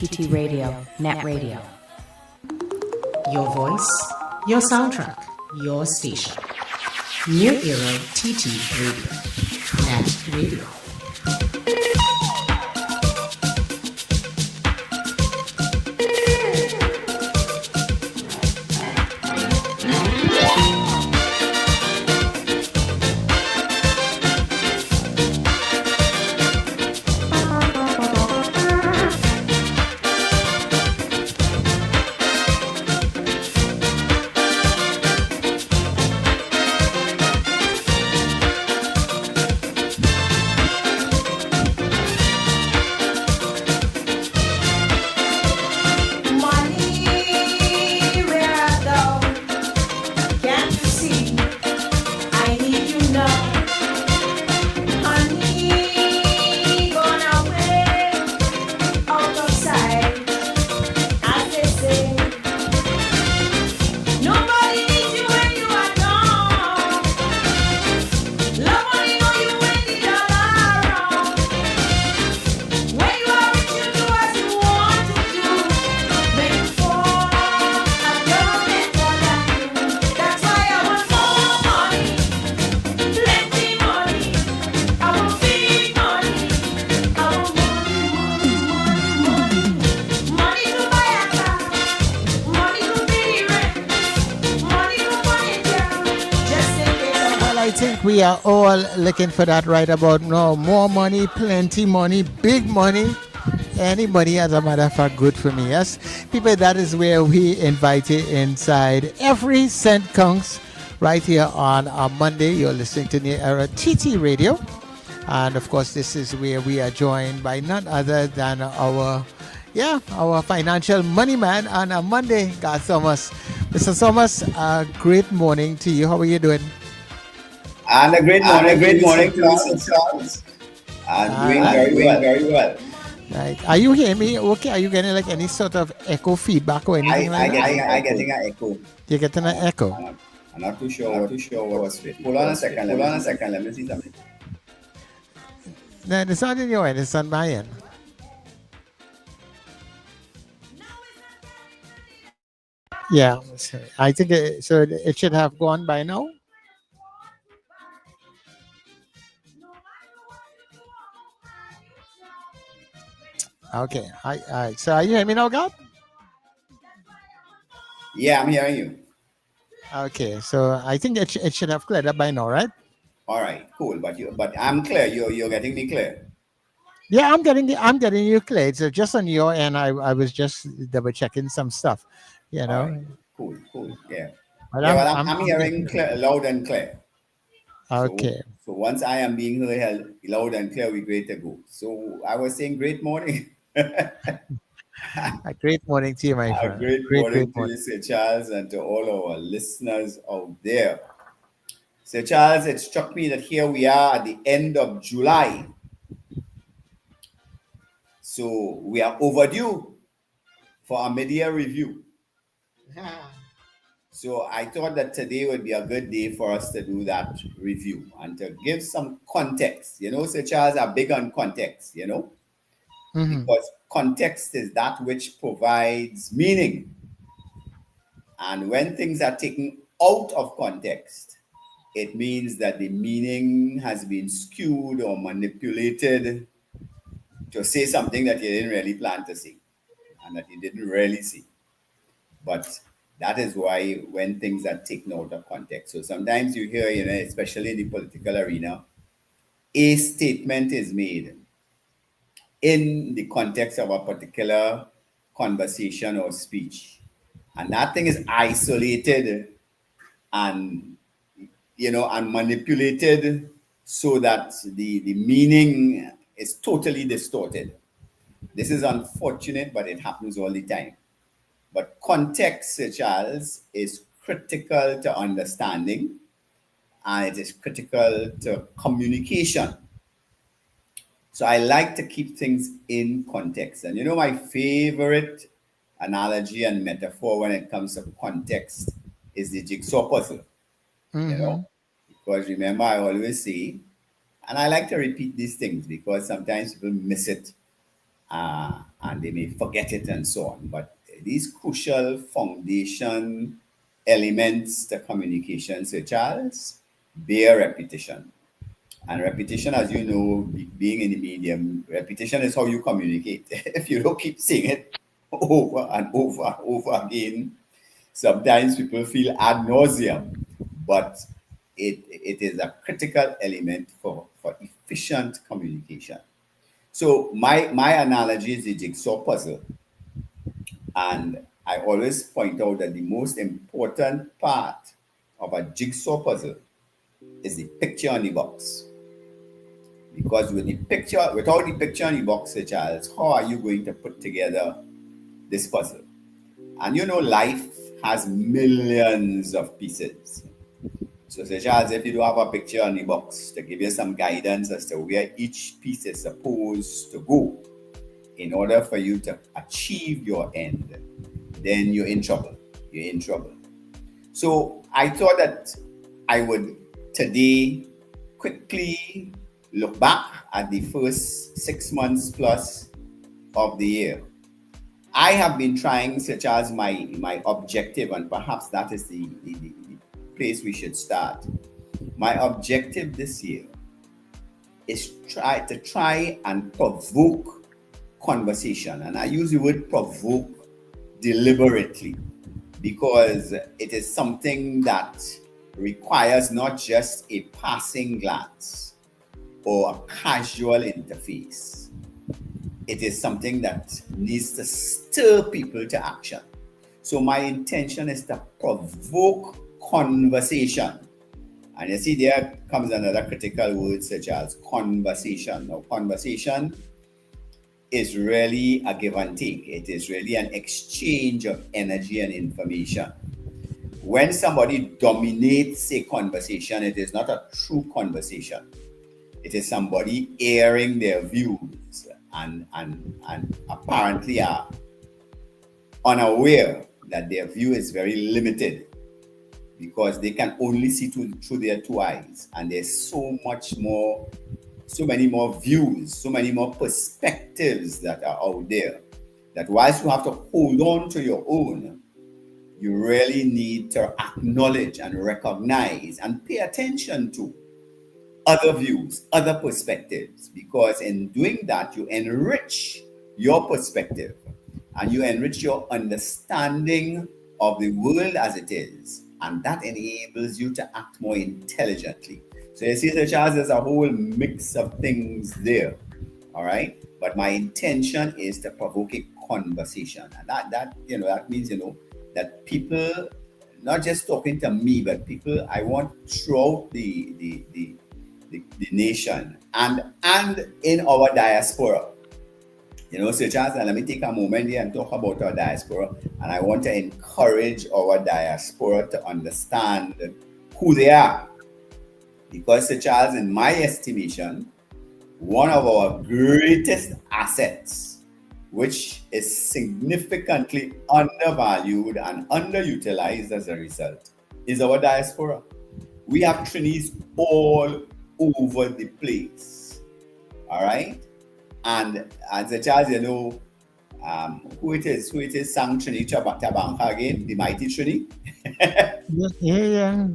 TT Radio, Nett Radio. Your voice, your soundtrack, your station. New Era TT Radio, Nett Radio. We are all looking for that right about now. More money, plenty money, big money. Any money, as a matter of fact, good for me. Yes, people, that is where we invite you inside. Every cent counts right here on a Monday. You're listening to New Era TT Radio. And of course, this is where we are joined by none other than our financial money man on a Monday, Garth Thomas. Mr. Thomas, a great morning to you. How are you doing? And a great morning to Mr. Charles. Doing very well. Right. Are you hearing me okay? Are you getting like any sort of echo feedback or anything like that? I'm getting an echo. You're getting an echo? I'm not too sure what was it. Hold on a second. Let me see something. No, it's not in your end. It's on my end. Yeah. I think it should have gone by now. Okay. All right. So are you hearing me now, God? Yeah, I'm hearing you. Okay. So I think it should have cleared up by now, right? All right. Cool. But I'm clear. You're getting me clear. Yeah, I'm getting you clear. So just on your end, I was just double checking some stuff. You know. Right. Cool. Yeah. But I'm hearing clear, loud and clear. Okay. So once I am being heard loud and clear, we're great to go. So I was saying great morning. A great morning to you, my friend. Great morning to you, Sir Charles, and to all our listeners out there. Sir Charles, it struck me that here we are at the end of July. So we are overdue for a mid-year review. So I thought that today would be a good day for us to do that review and to give some context. You know, Sir Charles are big on context, you know, because context is that which provides meaning. And when things are taken out of context, it means that the meaning has been skewed or manipulated to say something that you didn't really plan to say and that you didn't really see. But that is why when things are taken out of context. So sometimes you hear, you know, especially in the political arena, a statement is made in the context of a particular conversation or speech. And that thing is isolated and, you know, and manipulated so that the meaning is totally distorted. This is unfortunate, but it happens all the time. But context, Charles, is critical to understanding, and it is critical to communication. So I like to keep things in context. And you know, my favorite analogy and metaphor when it comes to context is the jigsaw puzzle. You know, because remember, I always say, and I like to repeat these things because sometimes people miss it. and they may forget it and so on. But these crucial foundation elements to communication, such as bear repetition. And repetition, as you know, being in the medium, repetition is how you communicate. If you don't keep saying it over and over and over again, sometimes people feel ad nauseum, but it is a critical element for efficient communication. So my analogy is the jigsaw puzzle. And I always point out that the most important part of a jigsaw puzzle is the picture on the box. Because with the picture, without the picture on the box, such as how are you going to put together this puzzle? And you know, life has millions of pieces. So such as if you do have a picture on the box to give you some guidance as to where each piece is supposed to go in order for you to achieve your end, then you're in trouble. You're in trouble. So I thought that I would today quickly look back at the first 6 months plus of the year. I have been trying, such as my objective, and perhaps that is the place we should start. My objective this year is try and provoke conversation. And I use the word provoke deliberately because it is something that requires not just a passing glance or a casual interface. It is something that needs to stir people to action. So my intention is to provoke conversation. And you see, there comes another critical word such as conversation. Now, conversation is really a give and take. It is really an exchange of energy and information. When somebody dominates a conversation, it is not a true conversation. It is somebody airing their views and apparently are unaware that their view is very limited because they can only see through their two eyes. And there's so many more views, so many more perspectives that are out there, that whilst you have to hold on to your own, you really need to acknowledge and recognize and pay attention to other views, other perspectives, because in doing that, you enrich your perspective and you enrich your understanding of the world as it is, and that enables you to act more intelligently. So you see, Charles, there's a whole mix of things there, all right? But my intention is to provoke a conversation, and that means that people, not just talking to me, but people I want throughout the nation and in our diaspora. So Charles, let me take a moment here and talk about our diaspora. And I want to encourage our diaspora to understand who they are. Because, Sir Charles, in my estimation, one of our greatest assets, which is significantly undervalued and underutilized as a result, is our diaspora. We have trainees all over the place. All right? And Sir Charles, who it is sang Trini Tabanka again, the mighty Trini? Yeah.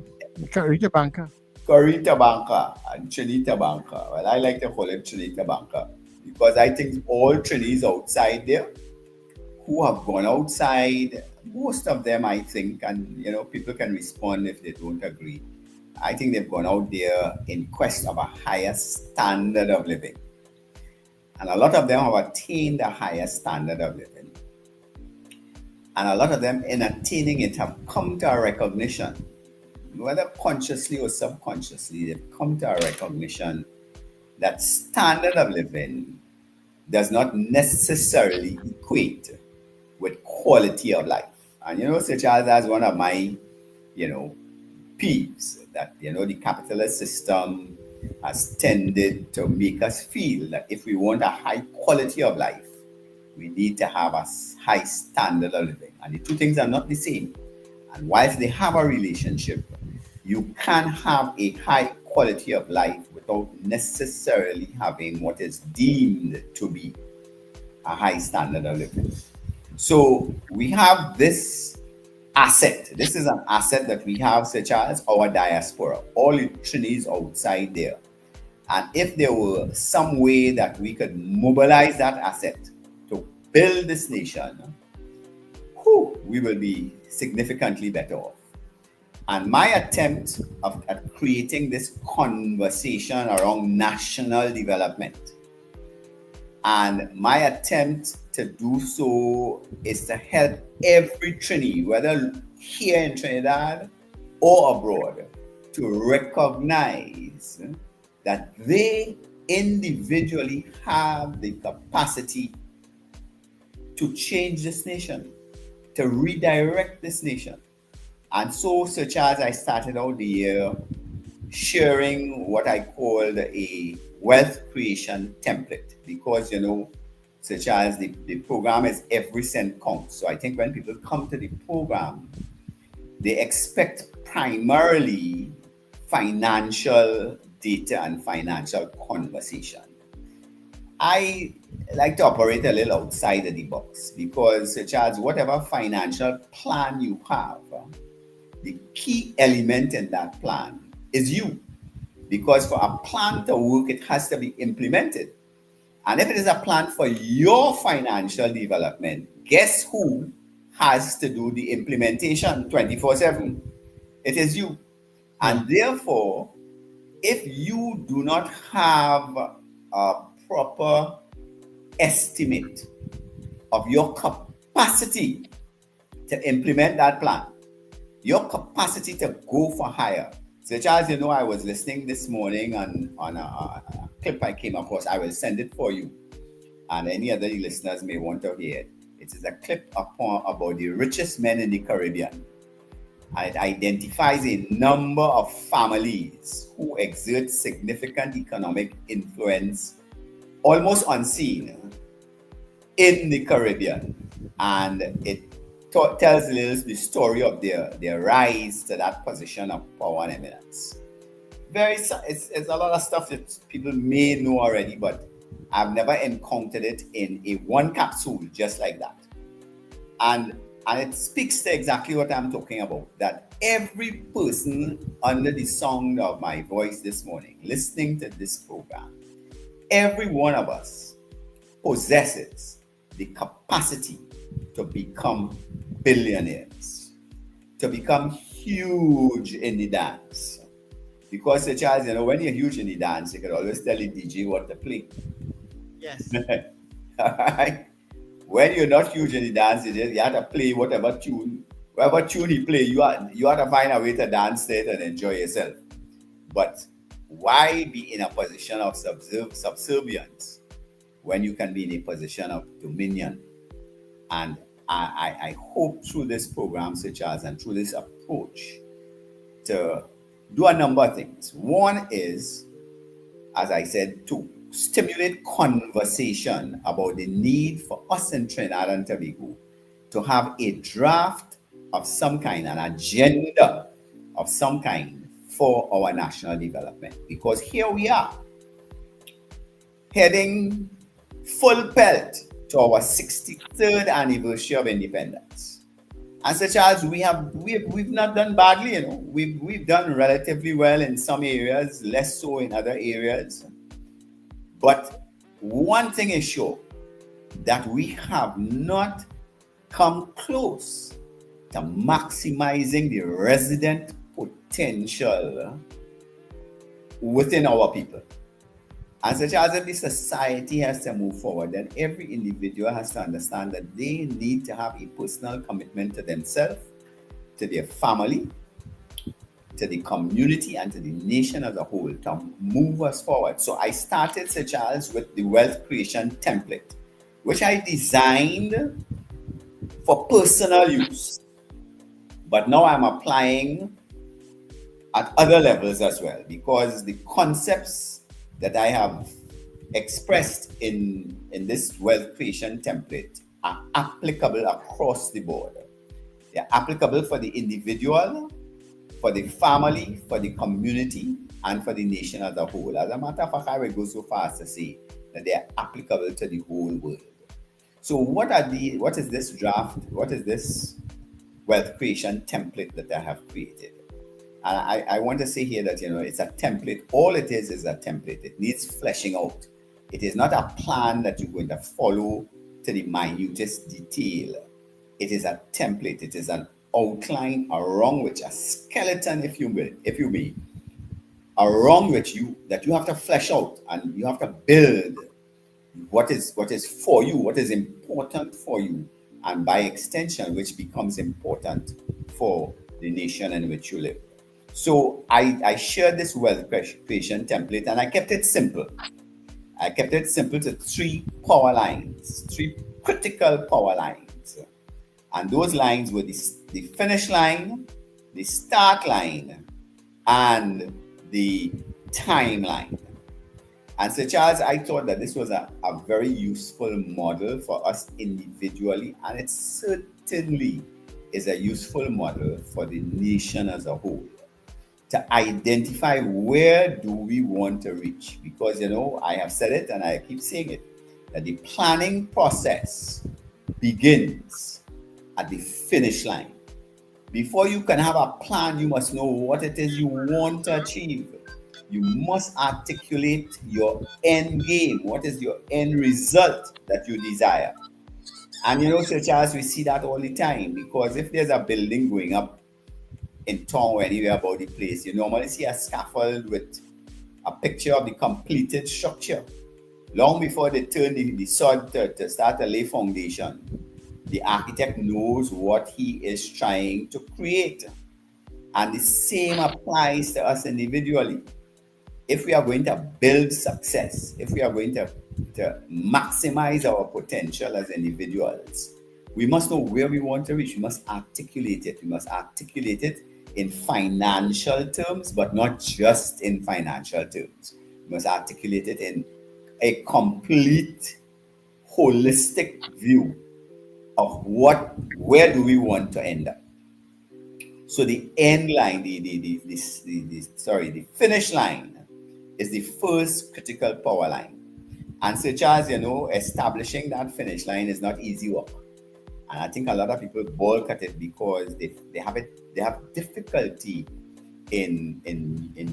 Corita Banka. Corita Banka and Trini Tabanka. Well, I like to call it Trini Tabanka because I think all Trinis outside there who have gone outside, most of them, I think, and people can respond if they don't agree. I think they've gone out there in quest of a higher standard of living. And a lot of them have attained a higher standard of living. And a lot of them, in attaining it, have come to a recognition, whether consciously or subconsciously, they've come to a recognition that standard of living does not necessarily equate with quality of life. And such as one of my, peeves, that, the capitalist system has tended to make us feel that if we want a high quality of life, we need to have a high standard of living. And the two things are not the same. And whilst they have a relationship, you can have a high quality of life without necessarily having what is deemed to be a high standard of living. So we have this asset. This is an asset that we have, such as our diaspora, all the Trinidadians outside there. And if there were some way that we could mobilize that asset to build this nation, we will be significantly better off. And my attempt at creating this conversation around national development, and my attempt to do so is to help every Trini, whether here in Trinidad or abroad, to recognize that they individually have the capacity to change this nation, to redirect this nation. And so, such as I started out the year sharing what I called a wealth creation template, because, such as the program is every cent counts. So I think when people come to the program, they expect primarily financial data and financial conversation. I like to operate a little outside of the box, because such as whatever financial plan you have, the key element in that plan is you. Because for a plan to work, it has to be implemented. And if it is a plan for your financial development, guess who has to do the implementation 24/7? It is you. And therefore, if you do not have a proper estimate of your capacity to implement that plan, your capacity to go for higher. Such as, I was listening this morning on a clip I came across. I will send it for you, and any other listeners may want to hear it. It is a clip about the richest men in the Caribbean. And it identifies a number of families who exert significant economic influence, almost unseen, in the Caribbean. And it tells the story of their rise to that position of power and eminence. It's a lot of stuff that people may know already, but I've never encountered it in a one capsule just like that. And it speaks to exactly what I'm talking about, that every person under the sound of my voice this morning, listening to this program, every one of us possesses the capacity to become billionaires, to become huge in the dance. Because, Charles, when you're huge in the dance, you can always tell the DJ what to play. Yes. All right? When you're not huge in the dance, you have to play whatever tune he play. You have to find a way to dance it and enjoy yourself. But why be in a position of subservience when you can be in a position of dominion? And I hope through this program, such as, and through this approach, to do a number of things. One is, as I said, to stimulate conversation about the need for us in Trinidad and Tobago to have a draft of some kind, an agenda of some kind for our national development. Because here we are, heading full pelt to our 63rd anniversary of independence. And such as we've not done badly, we've done relatively well in some areas, less so in other areas. But one thing is sure, that we have not come close to maximizing the resident potential within our people. And such as if the society has to move forward, then every individual has to understand that they need to have a personal commitment to themselves, to their family, to the community, and to the nation as a whole to move us forward. So I started, Sir Charles, with the wealth creation template, which I designed for personal use. But now I'm applying at other levels as well, because the concepts that I have expressed in this wealth creation template are applicable across the board. They're applicable for the individual, for the family, for the community, and for the nation as a whole. As a matter of fact, I will go so far as to say that they are applicable to the whole world. So what is this draft? What is this wealth creation template that I have created? And I want to say here that, it's a template. All it is a template. It needs fleshing out. It is not a plan that you're going to follow to the minutest detail. It is a template. It is an outline around which, a skeleton, if you may, around which you have to flesh out, and you have to build what is for you, what is important for you, and by extension, which becomes important for the nation in which you live. So I shared this wealth creation template, and I kept it simple. I kept it simple to 3 power lines, 3 critical power lines. And those lines were the finish line, the start line, and the timeline. And so, Charles, I thought that this was a very useful model for us individually, and it certainly is a useful model for the nation as a whole, to identify where do we want to reach. Because, I have said it and I keep saying it, that the planning process begins at the finish line. Before you can have a plan, you must know what it is you want to achieve. You must articulate your end game. What is your end result that you desire? And Sir Charles, we see that all the time, because if there's a building going up in town or anywhere about the place, you normally see a scaffold with a picture of the completed structure. Long before they turn the sod to start to lay foundation, the architect knows what he is trying to create. And the same applies to us individually. If we are going to build success, if we are going to maximize our potential as individuals, we must know where we want to reach. We must articulate it. We must articulate it in financial terms, but not just in financial terms. We must articulate it in a complete, holistic view of where do we want to end up. So the end line, the finish line is the first critical power line. And so, Charles, establishing that finish line is not easy work. And I think a lot of people balk at it because they have difficulty in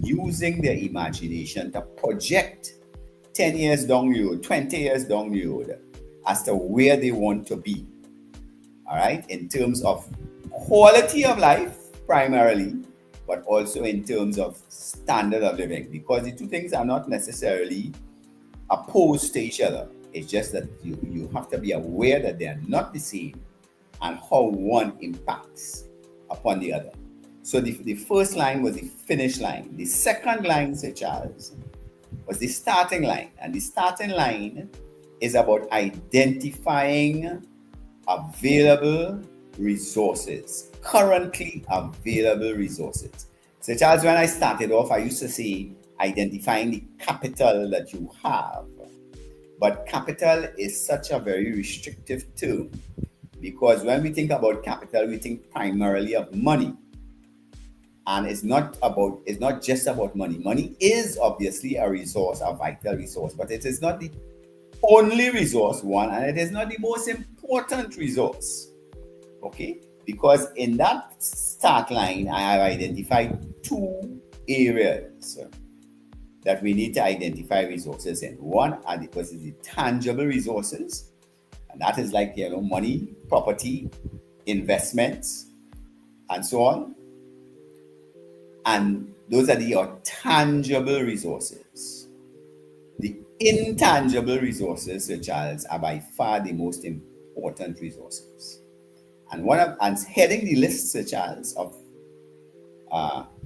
using their imagination to project 10 years down the road, 20 years down the road, as to where they want to be. All right, in terms of quality of life primarily, but also in terms of standard of living, because the two things are not necessarily opposed to each other. It's just that you have to be aware that they are not the same and how one impacts upon the other. So the first line was the finish line. The second line, Sir Charles, was the starting line. And the starting line is about identifying available resources, currently available resources. So Charles, when I started off, I used to say identifying the capital that you have. But capital is such a very restrictive term, because when we think about capital, we think primarily of money. And it's not just about money. Money is obviously a resource, a vital resource, but it is not the only resource, one, and it is not the most important resource. Okay? Because in that start line, I have identified 2 areas that we need to identify resources in. One was the tangible resources, and that is like money, property, investments, and so on. And those are your tangible resources. The intangible resources, Sir Charles, are by far the most important resources. And heading the list, Sir Charles, of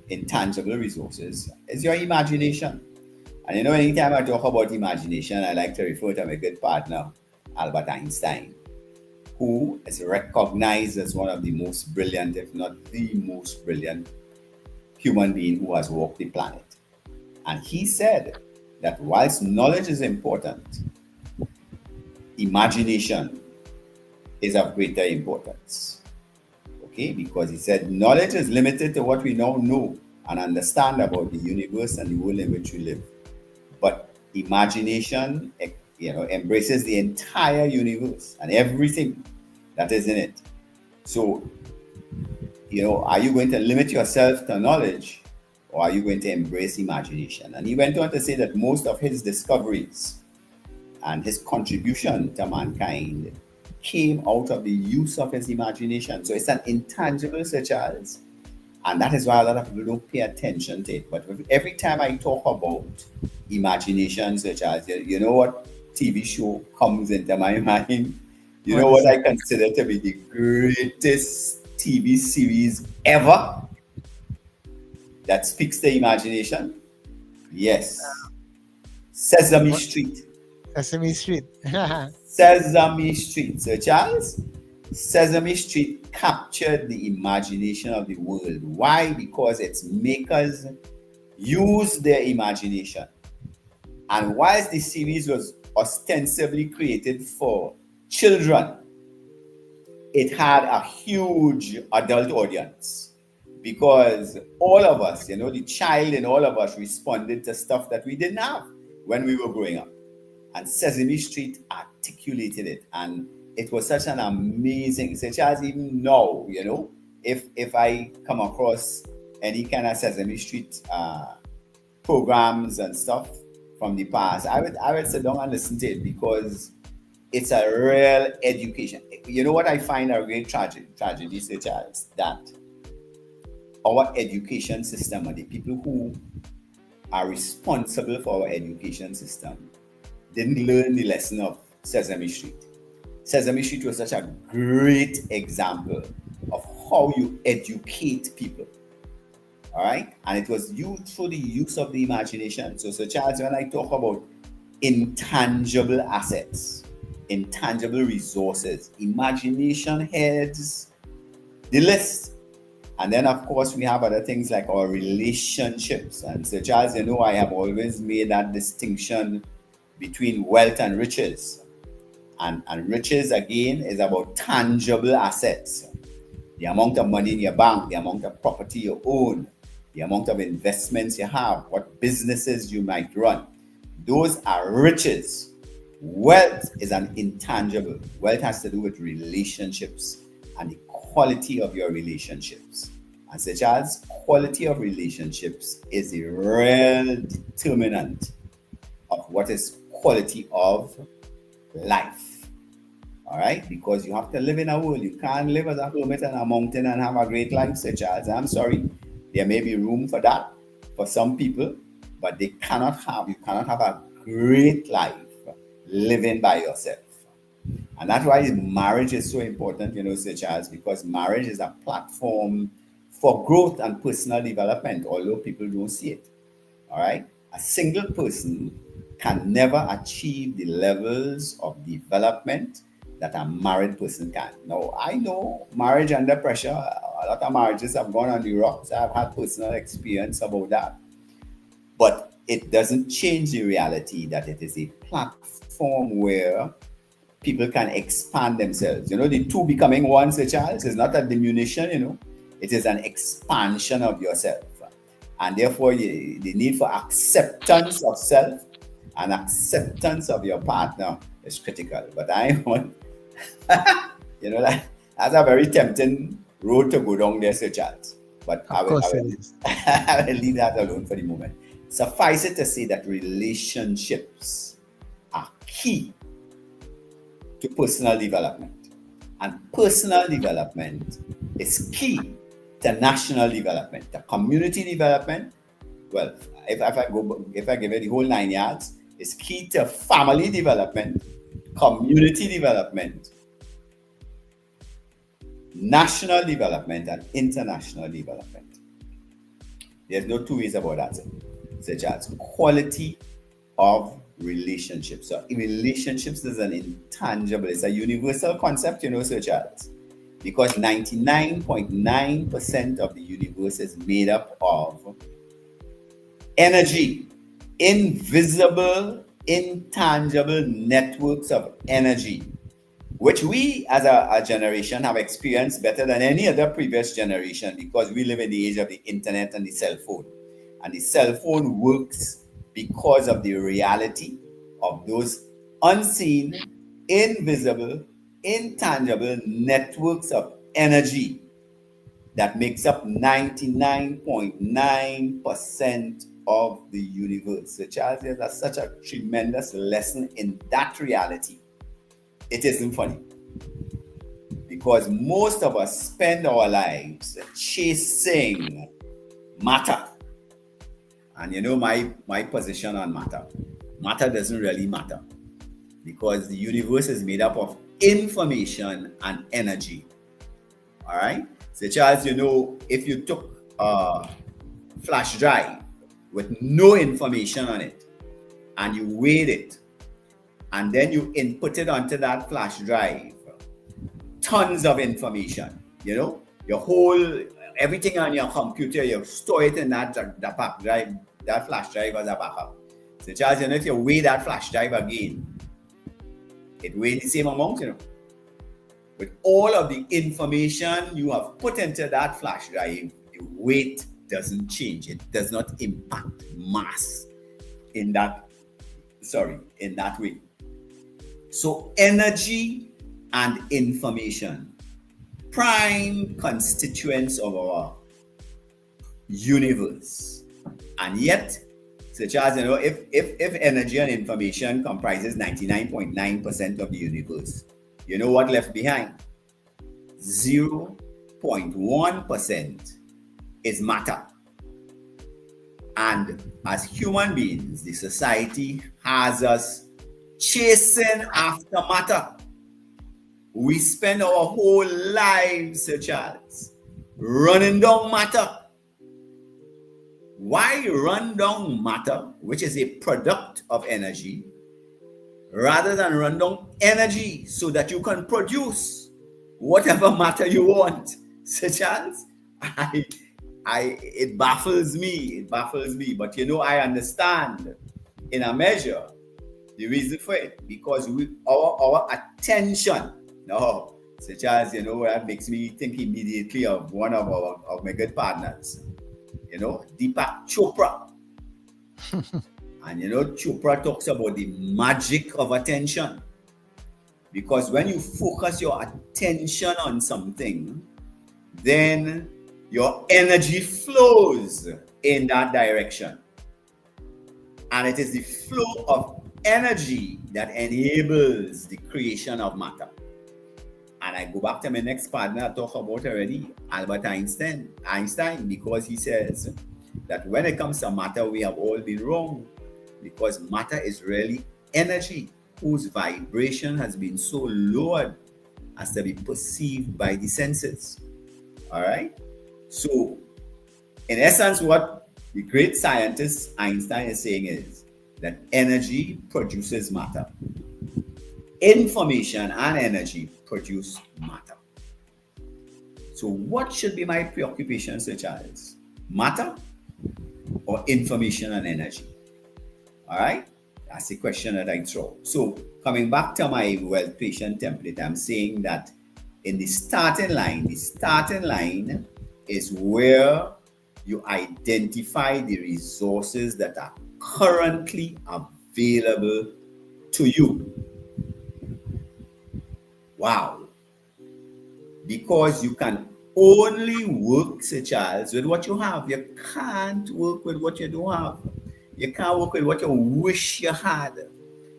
intangible resources is your imagination. And anytime I talk about imagination, I like to refer to my good partner, Albert Einstein, who is recognized as one of the most brilliant, if not the most brilliant, human being who has walked the planet. And he said that whilst knowledge is important, imagination is of greater importance. Okay, because he said knowledge is limited to what we now know and understand about the universe and the world in which we live. But imagination embraces the entire universe and everything that is in it. So, are you going to limit yourself to knowledge, or are you going to embrace imagination? And he went on to say that most of his discoveries and his contribution to mankind came out of the use of his imagination. So it's an intangible, such as, and that is why a lot of people don't pay attention to it. But every time I talk about imagination, such as, you know what TV show comes into my mind? You know what I consider to be the greatest TV series ever that speaks to imagination? Yes. Sesame Street. Sesame Street. Sesame Street. So, Charles, Sesame Street captured the imagination of the world. Why? Because its makers used their imagination. And whilst the series was ostensibly created for children, it had a huge adult audience, because all of us, the child in all of us responded to stuff that we didn't have when we were growing up. And Sesame Street articulated it. And it was such an amazing, such as even now, if I come across any kind of Sesame Street programs and stuff from the past, I would sit down and listen to it, because it's a real education. You know what I find a great tragedy, such as that our education system, and the people who are responsible for our education system, didn't learn the lesson of Sesame Street. Sesame Street was such a great example of how you educate people. All right? And it was through the use of the imagination. So, Charles, when I talk about intangible assets, intangible resources, imagination heads the list. And then, of course, we have other things like our relationships. And so, Charles, I have always made that distinction between wealth and riches. And riches, again, is about tangible assets. The amount of money in your bank, the amount of property you own, the amount of investments you have, what businesses you might run. Those are riches. Wealth is an intangible. Wealth has to do with relationships and the quality of your relationships. And such as quality of relationships is a real determinant of what is quality of life. All right? Because you have to live in a world. You can't live as a hermit on a mountain and have a great life, such as, I'm sorry, there may be room for that for some people, but you cannot have a great life living by yourself. And that's why marriage is so important, such as, because marriage is a platform for growth and personal development, although people don't see it. All right? A single person can never achieve the levels of development that a married person can. Now, I know marriage under pressure, a lot of marriages have gone on the rocks. I've had personal experience about that. But it doesn't change the reality that it is a platform where people can expand themselves. The two becoming one, Sir Charles, is not a diminution, it is an expansion of yourself. And therefore, the need for acceptance of self and acceptance of your partner is critical. But I want, that's a very tempting road to go down there, Sir Charles. But I will leave that alone for the moment. Suffice it to say that relationships are key to personal development. And personal development is key to national development, to community development. Well, if I give it the whole 9 yards, it's key to family development, community development, national development, and international development. There's no two ways about that, such as quality of relationships. So relationships is an intangible, it's a universal concept, such as, because 99.9% of the universe is made up of energy, invisible, intangible networks of energy, which we as a generation have experienced better than any other previous generation, because we live in the age of the internet and the cell phone. And the cell phone works because of the reality of those unseen, invisible, intangible networks of energy that makes up 99.9% of the universe. So Charles, there's such a tremendous lesson in that reality. It isn't funny. Because most of us spend our lives chasing matter. And you know my position on matter. Matter doesn't really matter. Because the universe is made up of information and energy. All right? So Charles, you know, if you took a flash drive with no information on it and you weighed it and then you input it onto that flash drive, tons of information, you know, your whole, everything on your computer, you store it in that back drive, that flash drive as a backup. So Charles, you know, if you weigh that flash drive again, it weighs the same amount, you know. With all of the information you have put into that flash drive, the weight doesn't change. It does not impact mass in that way. So energy and information, prime constituents of our universe. And yet, so Charles, you know, if energy and information comprises 99.9% of the universe, you know what left behind? 0.1% is matter. And as human beings, the society has us chasing after matter. We spend our whole lives, Sir Charles, running down matter. Why run down matter, which is a product of energy, rather than run down energy so that you can produce whatever matter you want? Sir Charles, it baffles me. But you know, I understand in a measure the reason for it, because our attention. No, Sir Charles, you know, that makes me think immediately of one of my good partners, you know, Deepak Chopra. And you know, Chopra talks about the magic of attention. Because when you focus your attention on something, then your energy flows in that direction. And it is the flow of energy that enables the creation of matter. And I go back to my next partner I talk about already, Albert Einstein, because he says that when it comes to matter, we have all been wrong. Because matter is really energy whose vibration has been so lowered as to be perceived by the senses. All right? So, in essence, what the great scientist Einstein is saying is that energy produces matter. Information and energy produce matter. So what should be my preoccupation, Sir Charles? Matter or information and energy? All right? That's the question that I throw. So coming back to my wealth creation template, I'm saying that in the starting line is where you identify the resources that are currently available to you. Wow. Because you can only work, Sir Charles, with what you have. You can't work with what you don't have. You can't work with what you wish you had.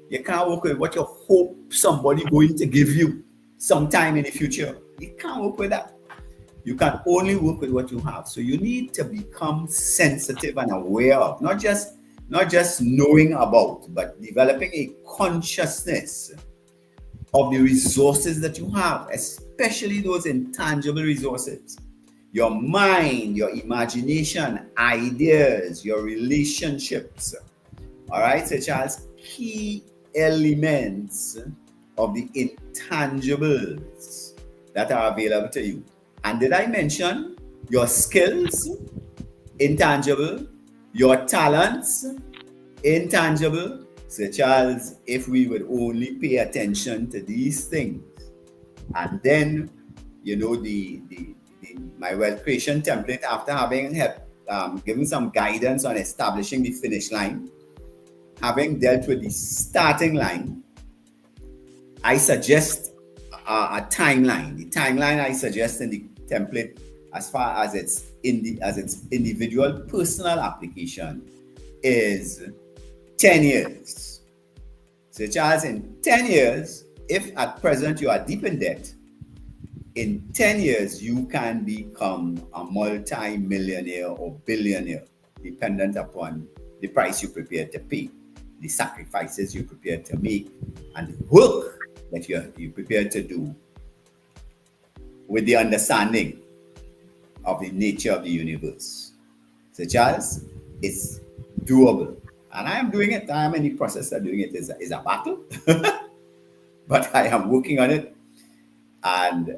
You can't work with what you hope somebody going to give you sometime in the future. You can't work with that. You can only work with what you have. So you need to become sensitive and aware of, not just knowing about, but developing a consciousness of the resources that you have, especially those intangible resources. Your mind, your imagination, ideas, your relationships. All right, so Charles, key elements of the intangibles that are available to you. And did I mention your skills, intangible, your talents, intangible? So Charles, if we would only pay attention to these things, and then, you know, my wealth creation template, after having given some guidance on establishing the finish line, having dealt with the starting line, I suggest a timeline. The timeline I suggest in the template, as far as its individual personal application, is 10 years. So Charles, in 10 years, if at present you are deep in debt, in 10 years you can become a multi-millionaire or billionaire, dependent upon the price you're prepared to pay, the sacrifices you're prepared to make, and the work that you're prepared to do, with the understanding of the nature of the universe. So Charles, it's doable. And I am doing it. I am in the process of doing it. Is a battle, but I am working on it. And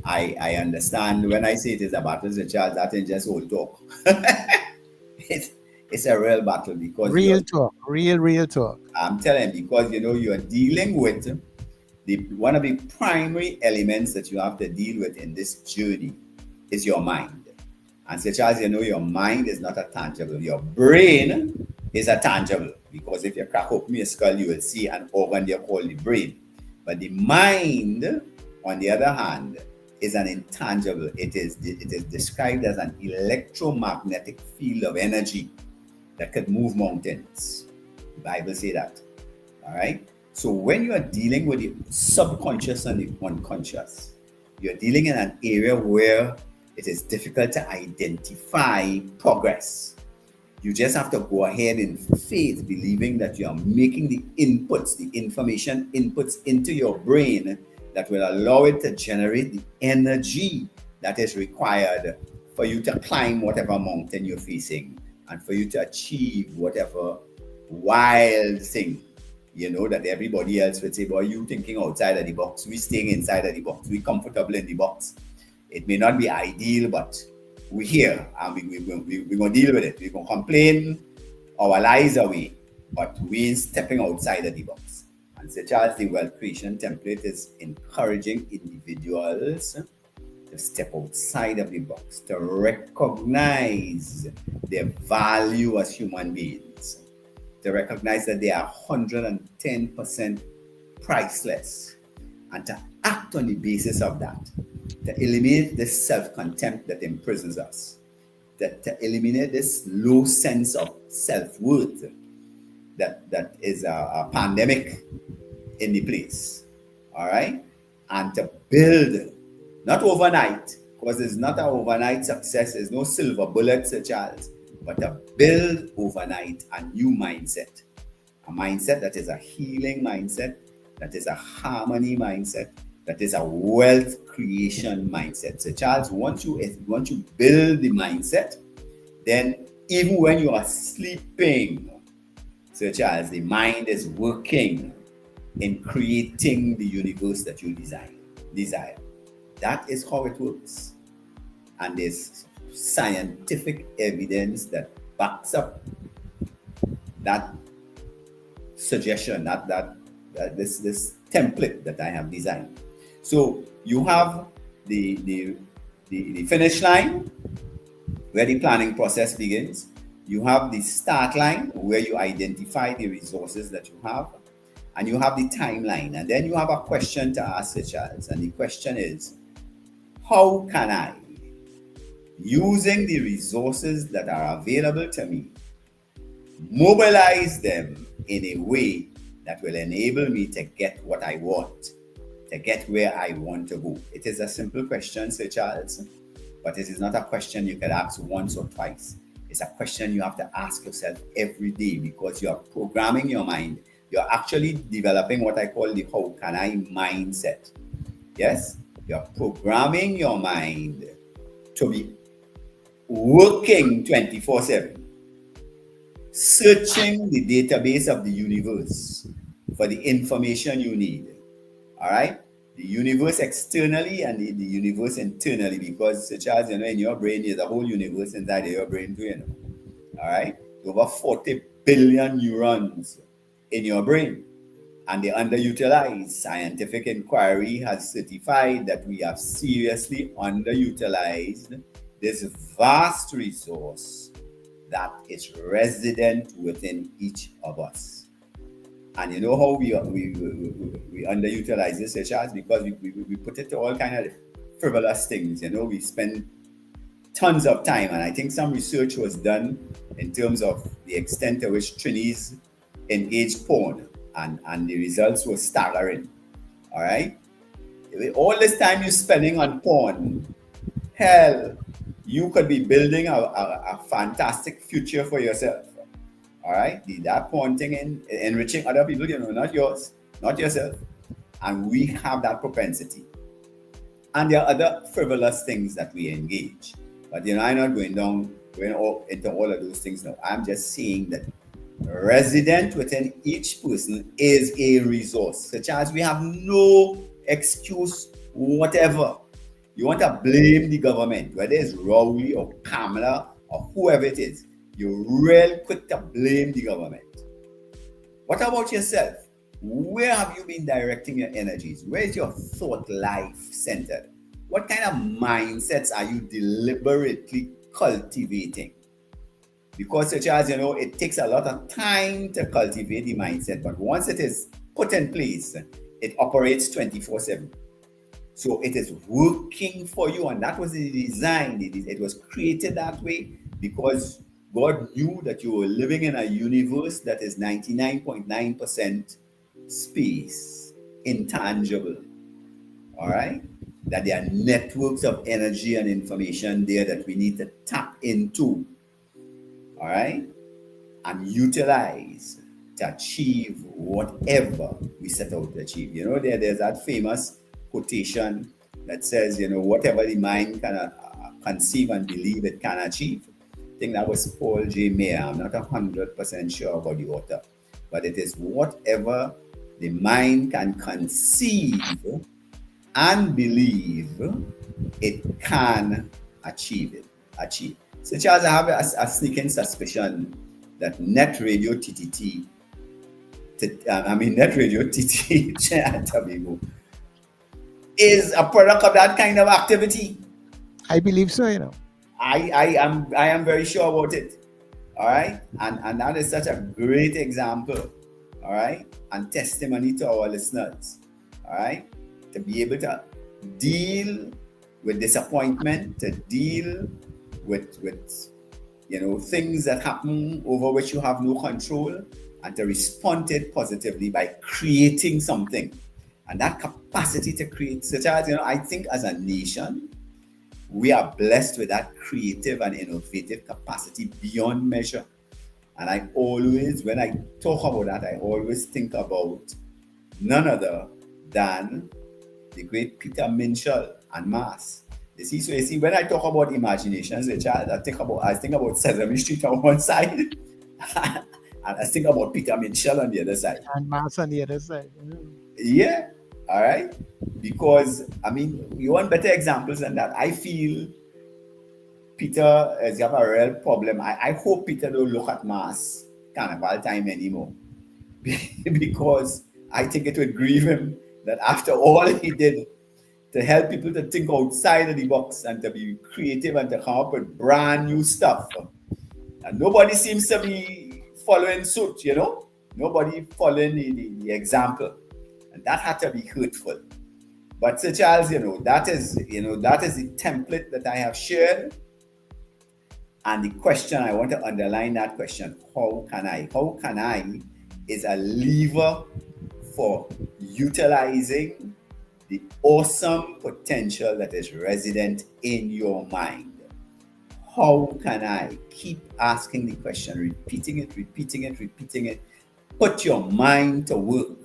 I understand when I say it is a battle, so Charles, that is just old talk. It's a real battle because Real talk, real talk. I'm telling you, because you are dealing with one of the primary elements that you have to deal with in this journey is your mind. And so Charles, your mind is not a tangible. Your brain is a tangible, because if you crack open your skull, you will see an organ there called the brain. But the mind, on the other hand, is an intangible. It is described as an electromagnetic field of energy that could move mountains. The Bible says that. All right. So when you are dealing with the subconscious and the unconscious, you're dealing in an area where it is difficult to identify progress. You just have to go ahead in faith, believing that you are making the inputs, the information inputs into your brain that will allow it to generate the energy that is required for you to climb whatever mountain you're facing, and for you to achieve whatever wild thing, that everybody else would say, boy, you thinking outside of the box. We staying inside of the box. We comfortable in the box. It may not be ideal, but we're here and we're going to deal with it. We're going to complain our lives away, but we're stepping outside of the box. And so Charles, the Wealth Creation Template is encouraging individuals to step outside of the box, to recognize their value as human beings, to recognize that they are 110% priceless, and to act on the basis of that, to eliminate this self-contempt that imprisons us, to eliminate this low sense of self-worth that is a pandemic in the place. All right? And to build, not overnight, because it's not an overnight success, there's no silver bullet, Sir Charles, but to build overnight a new mindset, a mindset that is a healing mindset, that is a harmony mindset, that is a wealth creation mindset. So Charles, once you build the mindset, then even when you are sleeping, so Charles, the mind is working in creating the universe that you desire. That is how it works. And there's scientific evidence that backs up that suggestion, this template that I have designed. So you have the finish line where the planning process begins. You have the start line where you identify the resources that you have, and you have the timeline, and then you have a question to ask the child. And the question is, how can I, using the resources that are available to me, mobilize them in a way that will enable me to get what I want, to get where I want to go? It is a simple question, Sir Charles, but it is not a question you can ask once or twice. It's a question you have to ask yourself every day, because you are programming your mind. You're actually developing what I call the how can I mindset. Yes? You're programming your mind to be working 24/7, searching the database of the universe for the information you need. All right? The universe externally and the universe internally, because Charles, in your brain, there's a whole universe inside of your brain too, All right? Over 40 billion neurons in your brain, and they're underutilized. Scientific inquiry has certified that we have seriously underutilized this vast resource that is resident within each of us. And you know how we underutilize this, Charles, because we put it to all kind of frivolous things. You know, we spend tons of time, and I think some research was done in terms of the extent to which Trinis engage porn, and the results were staggering. All right, all this time you're spending on porn, hell, you could be building a fantastic future for yourself. All right, that porn thing in enriching other people, you know, not yours, not yourself, and we have that propensity. And there are other frivolous things that we engage. But you know, I'm not going into all of those things now. I'm just saying that resident within each person is a resource, such as we have no excuse whatever. You want to blame the government, whether it's Rowley or Kamala or whoever it is, you're real quick to blame the government. What about yourself? Where have you been directing your energies? Where is your thought life centered? What kind of mindsets are you deliberately cultivating? Because, such as you know, it takes a lot of time to cultivate the mindset, but once it is put in place, it operates 24/7. So it is working for you, and that was the design. It was created that way because God knew that you were living in a universe that is 99.9% space, intangible. All right? That there are networks of energy and information there that we need to tap into. All right? And utilize to achieve whatever we set out to achieve. You know, there's that famous quotation that says, you know, whatever the mind can conceive and believe it can achieve. I think that was Paul J. Mayer. I'm not 100% sure about the author, but it is whatever the mind can conceive and believe it can achieve. So Charles, I have a sneaking suspicion that Nett Radio TTT, Nett Radio TT Tobago is a product of that kind of activity. I believe so, you know. I am very sure about it. All right. And that is such a great example. All right. And testimony to our listeners. All right. To be able to deal with disappointment, to deal with you know, things that happen over which you have no control, and to respond to it positively by creating something. And that capacity to create, such as, you know, I think as a nation, we are blessed with that creative and innovative capacity beyond measure. And I always, when I talk about that, I always think about none other than the great Peter Minshall and Mars. You see, when I talk about imaginations, I think about Sesame Street on one side, and I think about Peter Minshall on the other side. And Mars on the other side. Yeah. All right. Because, I mean, you want better examples than that. I feel Peter has got a real problem. I hope Peter don't look at Mars Carnival time anymore. Because I think it would grieve him that after all he did to help people to think outside of the box and to be creative and to come up with brand new stuff, and nobody seems to be following suit, you know? Nobody following the example. And that had to be hurtful. But Sir Charles, that is the template that I have shared. And the question, I want to underline that question, how can I? How can I is a lever for utilizing the awesome potential that is resident in your mind. How can I? Keep asking the question, repeating it. Put your mind to work.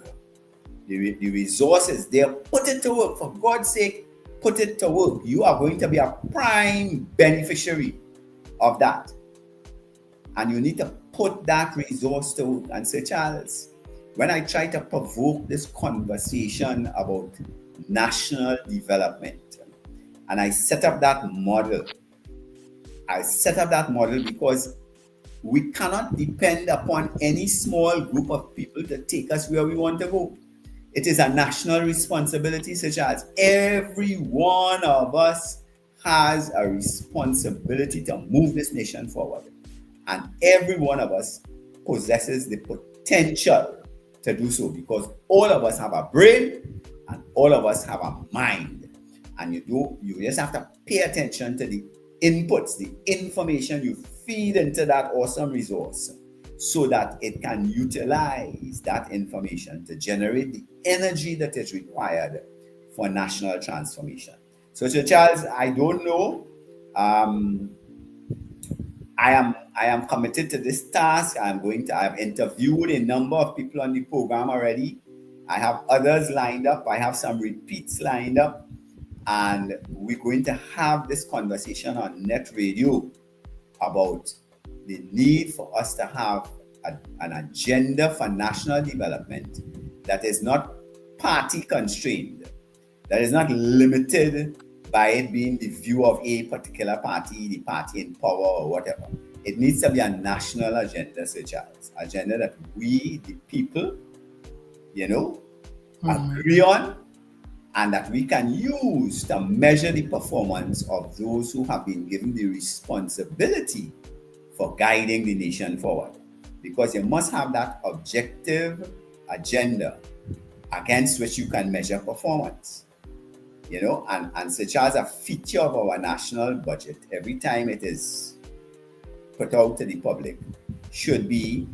The resources there, put it to work. For God's sake, put it to work. You are going to be a prime beneficiary of that. And you need to put that resource to work. And Sir Charles, when I try to provoke this conversation about national development, and I set up that model because we cannot depend upon any small group of people to take us where we want to go. It is a national responsibility, such as every one of us has a responsibility to move this nation forward. And every one of us possesses the potential to do so, because all of us have a brain and all of us have a mind. And you just have to pay attention to the inputs, the information you feed into that awesome resource, so that it can utilize that information to generate the energy that is required for national transformation. So, Sir Charles, I don't know. I am committed to this task. I have interviewed a number of people on the program already. I have others lined up. I have some repeats lined up. And we're going to have this conversation on Nett Radio about the need for us to have an agenda for national development that is not party constrained, that is not limited by it being the view of a particular party, the party in power or whatever. It needs to be a national agenda, Sir Charles, agenda that we, the people, agree on, and that we can use to measure the performance of those who have been given the responsibility for guiding the nation forward. Because you must have that objective agenda against which you can measure performance. And such as a feature of our national budget, every time it is put out to the public, should be,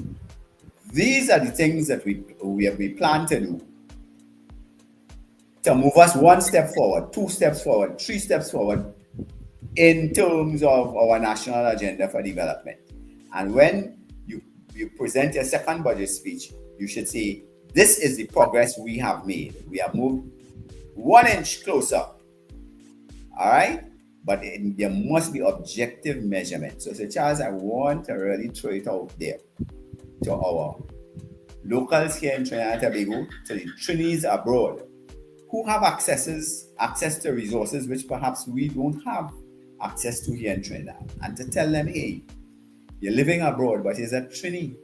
these are the things that we plan to do to move us one step forward, 2 steps forward, 3 steps forward in terms of our national agenda for development. And when you present your second budget speech, you should say, this is the progress we have made. We have moved 1 inch closer. All right? But there must be objective measurement. So, Sir Charles, I want to really throw it out there to our locals here in Trinidad and Tobago, to the Trinis abroad, who have access to resources which perhaps we don't have access to here in Trinidad, and to tell them, hey, you're living abroad, but it's a Trini.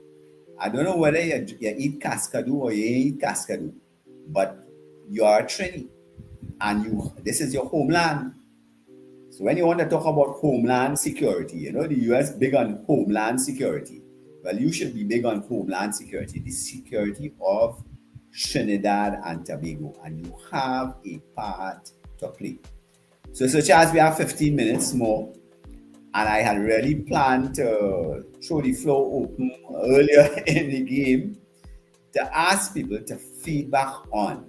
I don't know whether you eat cascadoo or you eat cascadoo, but you are a Trini, and this is your homeland. So when you want to talk about homeland security, the US big on homeland security. Well, you should be big on homeland security, the security of Trinidad and Tobago, and you have a part to play. So, Sir Charles, we have 15 minutes more, and I had really planned to throw the floor open earlier in the game to ask people to feedback on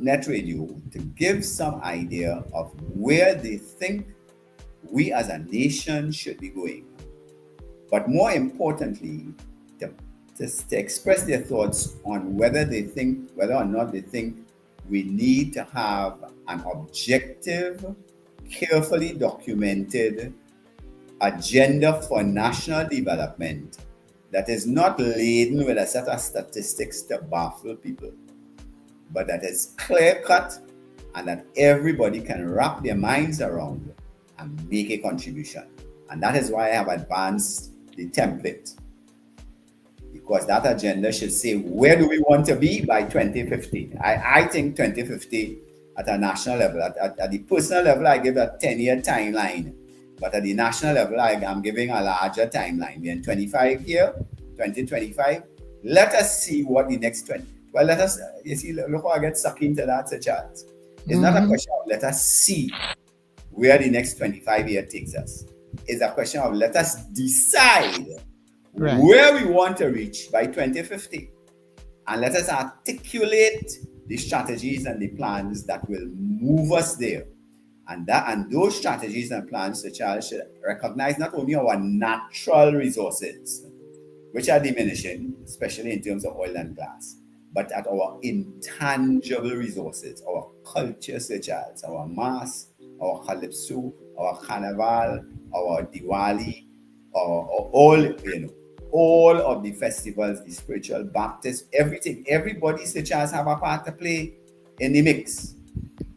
Nett Radio, to give some idea of where they think we as a nation should be going. But more importantly, to express their thoughts on whether or not they think we need to have an objective, carefully documented agenda for national development that is not laden with a set of statistics to baffle people, but that is clear-cut and that everybody can wrap their minds around and make a contribution. And that is why I have advanced the template, because that agenda should say, where do we want to be by 2050? I think 2050 at a national level. At the personal level, I give a 10-year timeline. But at the national level, I'm giving a larger timeline. We're in 2025. Let us see what the next 20. Well, let us, look how I get sucked into that, Sir Charles. It's not a question of let us see where the next 25 years takes us. It's a question of let us decide where we want to reach by 2050, and let us articulate the strategies and the plans that will move us there. And those strategies and plans, Sir Charles, should recognize not only our natural resources, which are diminishing, especially in terms of oil and gas, but at our intangible resources, our culture, Sir Charles, our mass, our calypso, our carnival, our Diwali, all of the festivals, the spiritual Baptist, everything. Everybody, Sir Charles, have a part to play in the mix.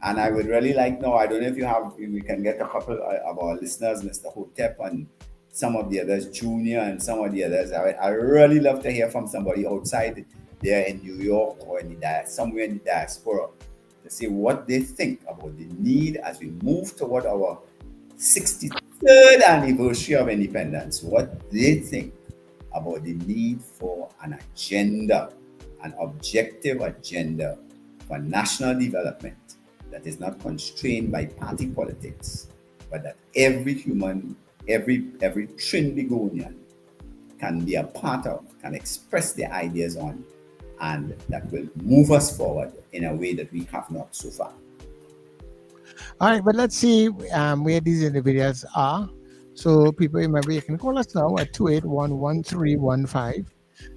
And I would really like, I don't know if we can get a couple of our listeners, Mr. Hotep and some of the others, Junior and some of the others. I really love to hear from somebody outside there in New York or somewhere in the diaspora to see what they think about the need as we move toward our 63rd anniversary of independence, what they think about the need for an agenda, an objective agenda for national development that is not constrained by party politics, but that every human, every Trinbagonian can be a part of, can express their ideas on, and that will move us forward in a way that we have not so far. All right, but let's see where these individuals are. So people, remember, you can call us now at 281-1315.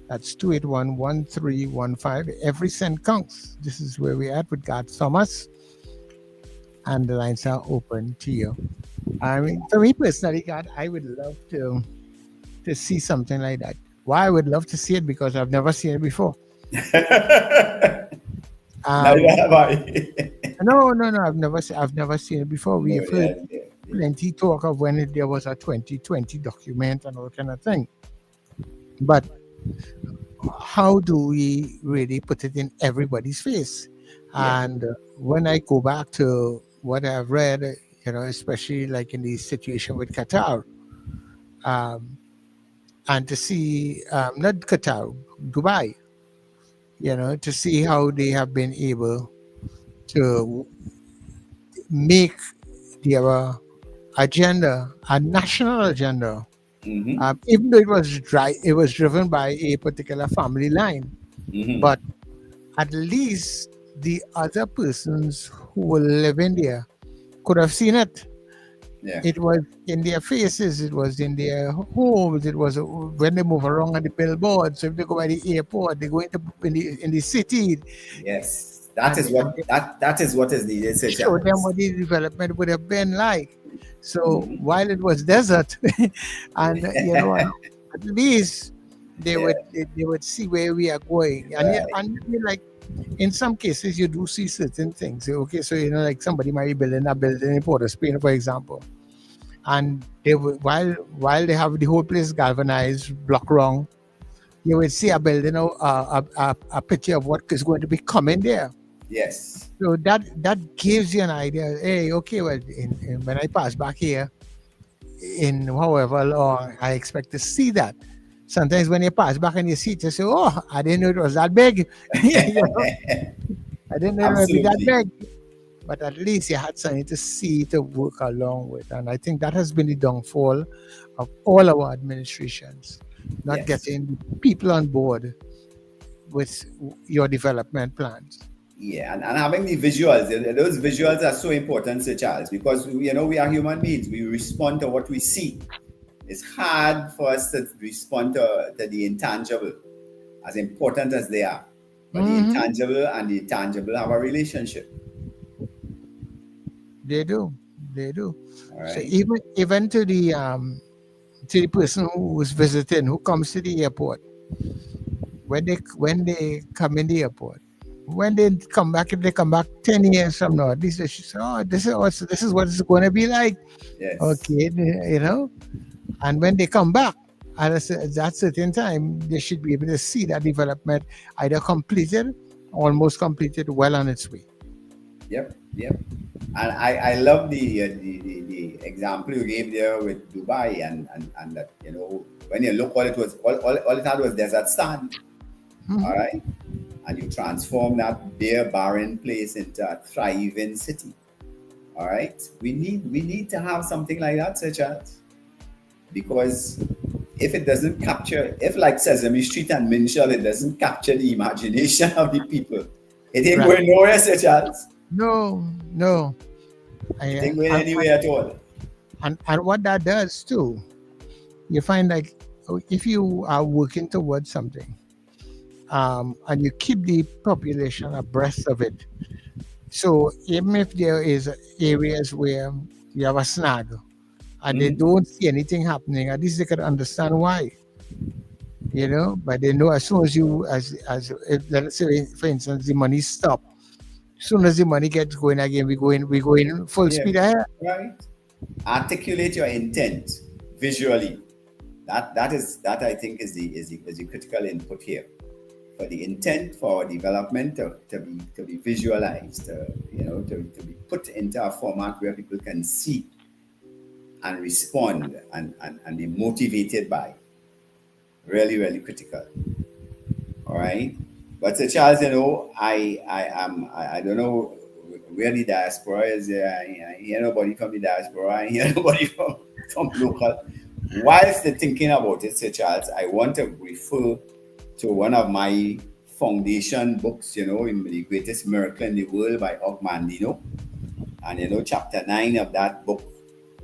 That's 281-1315. Every cent counts. This is where we're at with Garth Thomas. And the lines are open to you. I mean, for me personally, God, I would love to see something like that. Why I would love to see it? Because I've never seen it before. Neither have I. No, I've never seen it before. We've heard plenty talk of when there was a 2020 document and all kind of thing. But how do we really put it in everybody's face? Yeah. And when I go back to what I've read, especially like in the situation with Qatar, and to see not Qatar, Dubai, to see how they have been able to make their agenda a national agenda. Even though it was driven by a particular family line, but at least the other persons who were living there could have seen it. Yeah. It was in their faces, it was in their homes, it was when they move around on the billboards. So if they go by the airport, they go in the city. Yes, that is what is needed. Show them what the development would have been like. So while it was desert, and at least they would see where we are going, and like in some cases you do see certain things. Okay, so like somebody might be building a building in Port of Spain, for example, and they would, while they have the whole place galvanized, block wrong, you would see a building, a picture of what is going to be coming there. Yes. So that gives you an idea. Hey, okay, well, when I pass back here, in however long, I expect to see that. Sometimes when you pass back and you see it, you say, "Oh, I didn't know it was that big." I didn't know it would be that big. But at least you had something to see, to work along with, and I think that has been the downfall of all our administrations, not getting people on board with your development plans. Yeah, and having the visuals, those visuals are so important, Sir Charles, because we are human beings. We respond to what we see. It's hard for us to respond to the intangible, as important as they are. But the intangible and the tangible have a relationship. They do. All right. So even to the person who is visiting, who comes to the airport, when they come in the airport, when they come back, if they come back 10 years from now, at least they should say, "Oh, this is what it's going to be like." Yes. Okay, and when they come back at that certain time, they should be able to see that development either completed, almost completed, well on its way. Yep. And I love the example you gave there with Dubai and that, when you look, all it had was desert sand. All right. And you transform that bare, barren place into a thriving city. All right. We need to have something like that, Sir Charles. Because if it doesn't capture, if like Sesame Street and Minshall, it doesn't capture the imagination of the people, it ain't going nowhere, Sir Charles. No. It ain't going anywhere at all. And what that does too, you find like if you are working towards something, and you keep the population abreast of it. So even if there is areas where you have a snag and they don't see anything happening, at least they can understand why. But they know as soon as if, let's say, for instance, the money stop, as soon as the money gets going again, we go in full speed ahead. Right. Articulate your intent visually. That I think is the critical input here. For the intent for development to be visualized, to be put into a format where people can see and respond and be motivated by. Really, really critical. All right. But Sir Charles, I don't know where the diaspora is. I hear nobody from the diaspora. I hear nobody from local. Whilst they're thinking about it, Sir Charles, I want to refer to one of my foundation books, in The Greatest Miracle in the World by Ogmandino. And, chapter 9 of that book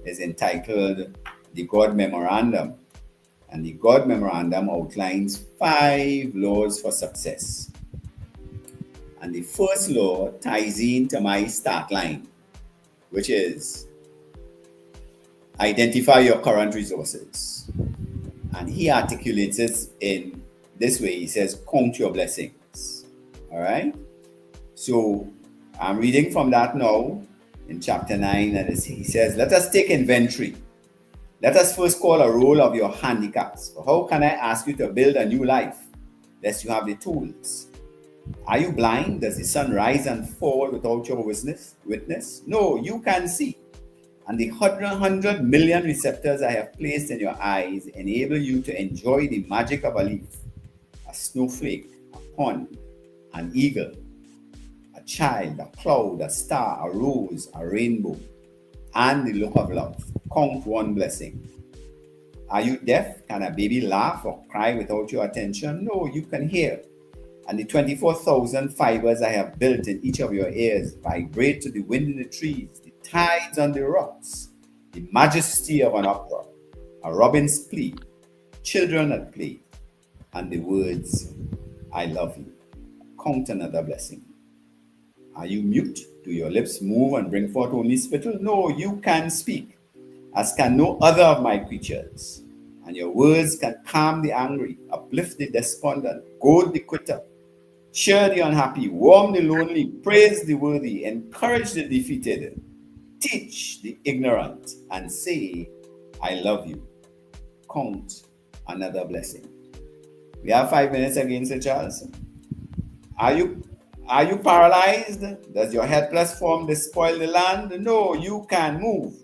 is entitled The God Memorandum. And the God Memorandum outlines 5 laws for success. And the first law ties into my start line, which is identify your current resources. And he articulates it in this way. He says, count your blessings. All right? So I'm reading from that now in chapter 9, and he says, let us take inventory. Let us first call a roll of your handicaps. For how can I ask you to build a new life, lest you have the tools? Are you blind? Does the sun rise and fall without your witness? No, you can see. And the 100 million receptors I have placed in your eyes enable you to enjoy the magic of a leaf, a snowflake, a pond, an eagle, a child, a cloud, a star, a rose, a rainbow, and the look of love. Count one blessing. Are you deaf? Can a baby laugh or cry without your attention? No, you can hear. And the 24,000 fibers I have built in each of your ears vibrate to the wind in the trees, the tides on the rocks, the majesty of an opera, a robin's plea, children at play, and the words, I love you. Count another blessing. Are you mute? Do your lips move and bring forth only spittle? No, you can speak, as can no other of my creatures. And your words can calm the angry, uplift the despondent, goad the quitter, cheer the unhappy, warm the lonely, praise the worthy, encourage the defeated, teach the ignorant, and say, I love you. Count another blessing. We have 5 minutes again, Sir Charles. Are you paralyzed? Does your helpless form despoil the land? No, you can move.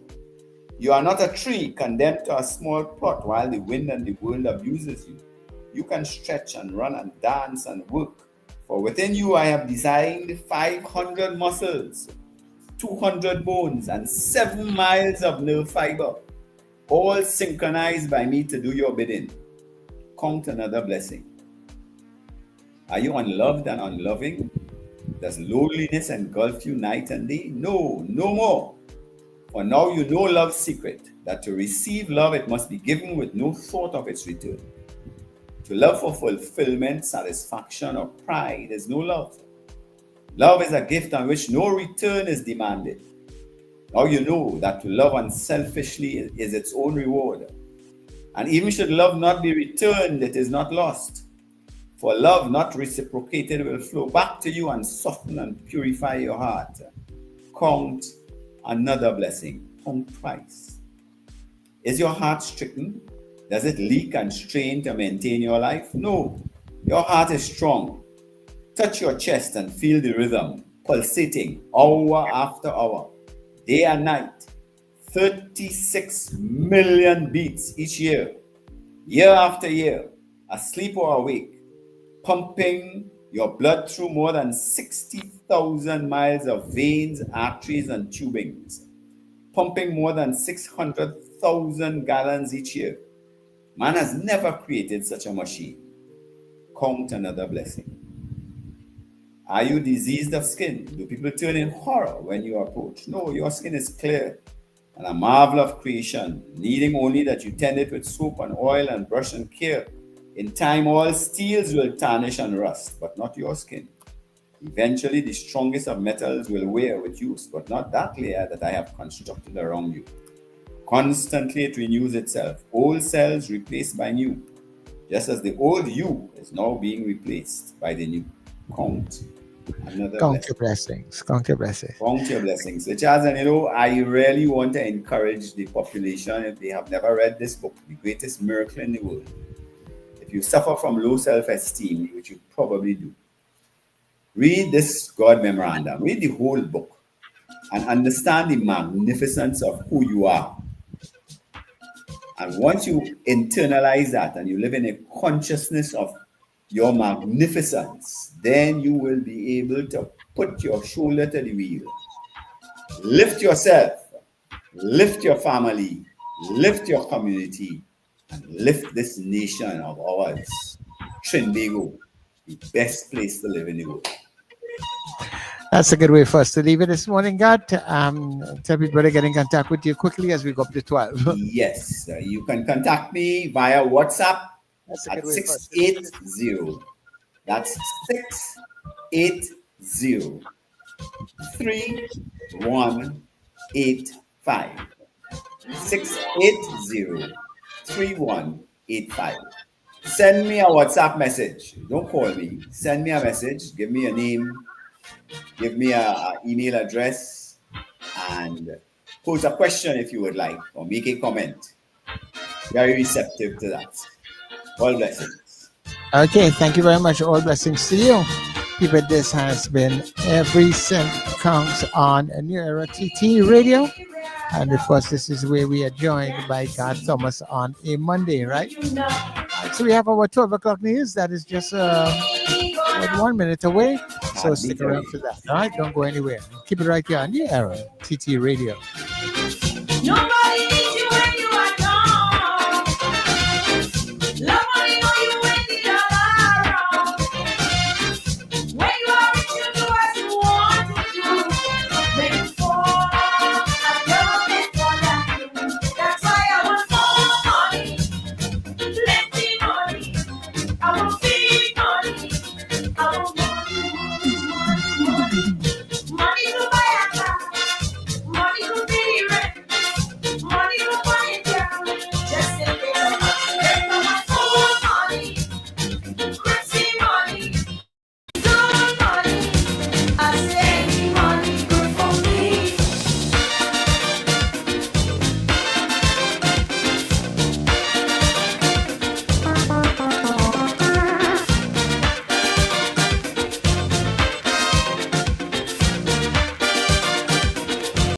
You are not a tree condemned to a small plot while the wind and the world abuses you. You can stretch and run and dance and work. For within you I have designed 500 muscles, 200 bones, and 7 miles of nerve fiber, all synchronized by me to do your bidding. Count another blessing. Are you unloved and unloving? Does loneliness engulf you night and day? No, no more. For now you know love's secret, that to receive love it must be given with no thought of its return. To love for fulfillment, satisfaction, or pride is no love. Love is a gift on which no return is demanded. Now you know that to love unselfishly is its own reward. And even should love not be returned, it is not lost. For love not reciprocated will flow back to you and soften and purify your heart. Count another blessing. Count twice. Is your heart stricken? Does it leak and strain to maintain your life? No. Your heart is strong. Touch your chest and feel the rhythm, pulsating hour after hour, day and night. 36 million beats each year after year, asleep or awake, pumping your blood through more than 60,000 miles of veins, arteries, and tubings, pumping more than 600,000 gallons each year. Man has never created such a machine. Count another blessing. Are you diseased of skin? Do people turn in horror when you approach? No, your skin is clear and a marvel of creation, needing only that you tend it with soap and oil and brush and care. In time, all steels will tarnish and rust, but not your skin. Eventually, the strongest of metals will wear with use, but not that layer that I have constructed around you. Constantly, it renews itself. Old cells replaced by new, just as the old you is now being replaced by the new. Count another Count your blessings. Count your blessings. Count your blessings. So Charles, and I really want to encourage the population, if they have never read this book, The Greatest Miracle in the World. If you suffer from low self-esteem, which you probably do, read this God Memorandum. Read the whole book and understand the magnificence of who you are And once you internalize that and you live in a consciousness of your magnificence, then you will be able to put your shoulder to the wheel. Lift yourself, lift your family, lift your community, and lift this nation of ours, Trinbago, the best place to live in the world. That's a good way for us to leave it this morning, Garth. Tell people to get in contact with you quickly as we go up to 12. Yes, you can contact me via WhatsApp at 680. That's 680 3185. 680 3185. Send me a WhatsApp message. Don't call me. Send me a message. Give me a name. Give me an email address. And pose a question if you would like, or make a comment. Very receptive to that. All blessings. Okay, thank you very much. All blessings to you. People, this has been Every Cent Counts on a New Era TT Radio. And of course, this is where we are joined by Garth Thomas on a Monday, right? So we have our 12 o'clock news. That is just 1 minute away. So stick around for that. All right, don't go anywhere. Keep it right here on New Era TT Radio. No.